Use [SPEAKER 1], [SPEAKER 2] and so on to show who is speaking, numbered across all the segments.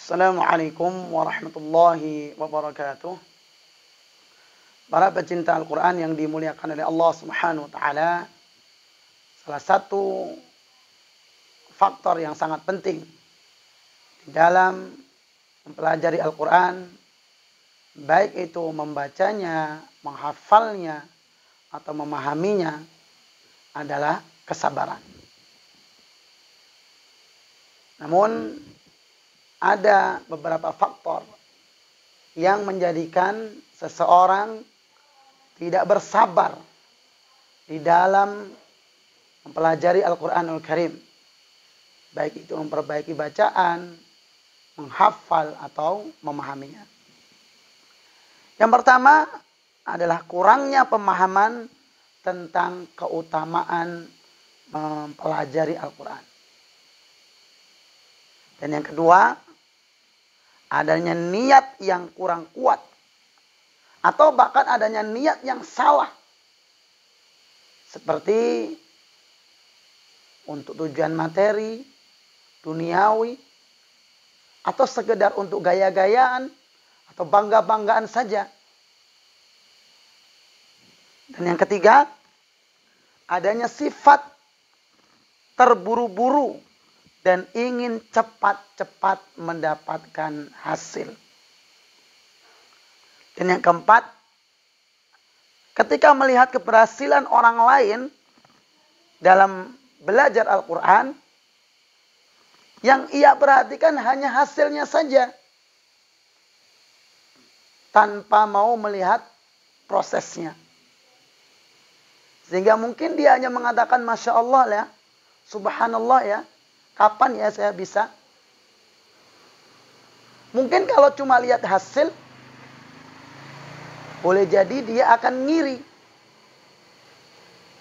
[SPEAKER 1] Assalamualaikum warahmatullahi wabarakatuh. Para pecinta Al-Quran yang dimuliakan oleh Allah Subhanahu wa Ta'ala, salah satu faktor yang sangat penting di dalam mempelajari Al-Quran, baik itu membacanya, menghafalnya, atau memahaminya, adalah kesabaran. Namun ada beberapa faktor yang menjadikan seseorang tidak bersabar di dalam mempelajari Al-Quranul Karim. Baik itu memperbaiki bacaan, menghafal, atau memahaminya. Yang pertama adalah kurangnya pemahaman tentang keutamaan mempelajari Al-Quran. Dan yang kedua, adanya niat yang kurang kuat. Atau bahkan adanya niat yang salah. Seperti untuk tujuan materi, duniawi, atau sekedar untuk gaya-gayaan, atau bangga-banggaan saja. Dan yang ketiga, adanya sifat terburu-buru dan ingin cepat-cepat mendapatkan hasil. Dan yang keempat, ketika melihat keberhasilan orang lain dalam belajar Al-Quran, yang ia perhatikan hanya hasilnya saja, tanpa mau melihat prosesnya. Sehingga mungkin dia hanya mengatakan Masya Allah ya, Subhanallah ya, kapan ya saya bisa? Mungkin kalau cuma lihat hasil, boleh jadi dia akan ngiri.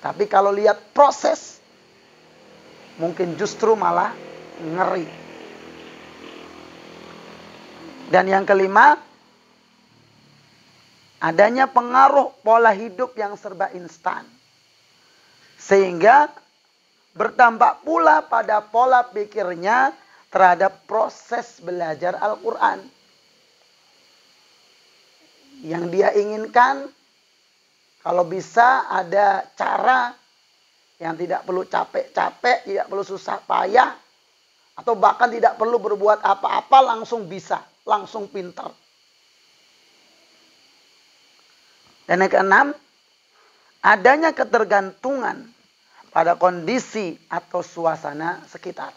[SPEAKER 1] Tapi kalau lihat proses, mungkin justru malah ngeri. Dan yang kelima, adanya pengaruh pola hidup yang serba instan. Sehingga bertambah pula pada pola pikirnya terhadap proses belajar Al-Quran. Yang dia inginkan, kalau bisa ada cara yang tidak perlu capek-capek, tidak perlu susah payah, atau bahkan tidak perlu berbuat apa-apa, langsung bisa, langsung pintar. Dan yang keenam, adanya ketergantungan pada kondisi atau suasana sekitar.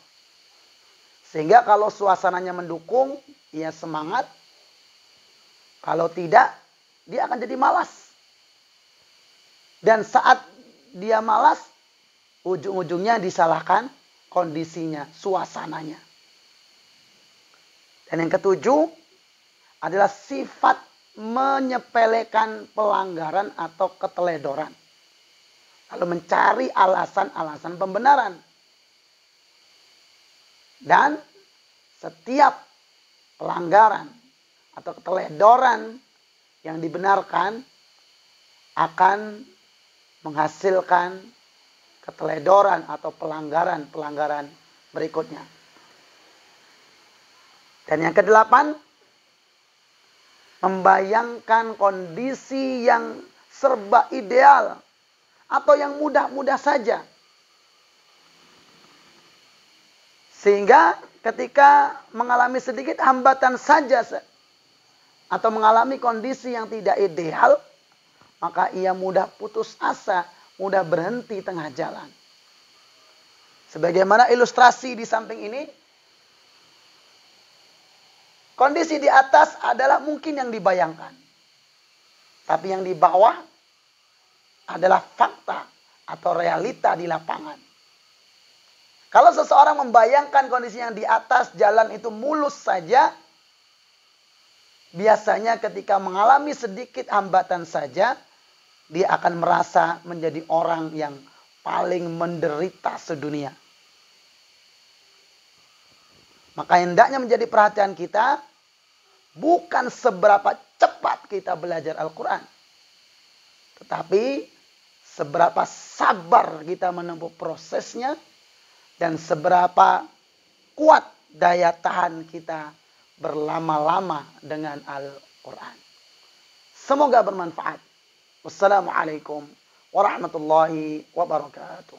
[SPEAKER 1] Sehingga kalau suasananya mendukung, ia semangat. Kalau tidak, dia akan jadi malas. Dan saat dia malas, ujung-ujungnya disalahkan kondisinya, suasananya. Dan yang ketujuh adalah sifat menyepelekan pelanggaran atau keteledoran. Lalu mencari alasan-alasan pembenaran. Dan setiap pelanggaran atau keteledoran yang dibenarkan akan menghasilkan keteledoran atau pelanggaran-pelanggaran berikutnya. Dan yang kedelapan, membayangkan kondisi yang serba ideal atau yang mudah-mudah saja. Sehingga ketika mengalami sedikit hambatan saja atau mengalami kondisi yang tidak ideal, maka ia mudah putus asa, mudah berhenti tengah jalan. Sebagaimana ilustrasi di samping ini, kondisi di atas adalah mungkin yang dibayangkan. Tapi yang di bawah adalah fakta atau realita di lapangan. Kalau seseorang membayangkan kondisi yang di atas, jalan itu mulus saja, biasanya ketika mengalami sedikit hambatan saja, dia akan merasa menjadi orang yang paling menderita sedunia. Maka hendaknya menjadi perhatian kita, bukan seberapa cepat kita belajar Al-Quran, tetapi seberapa sabar kita menempuh prosesnya, dan seberapa kuat daya tahan kita berlama-lama dengan Al-Quran. Semoga bermanfaat. Wassalamualaikum warahmatullahi wabarakatuh.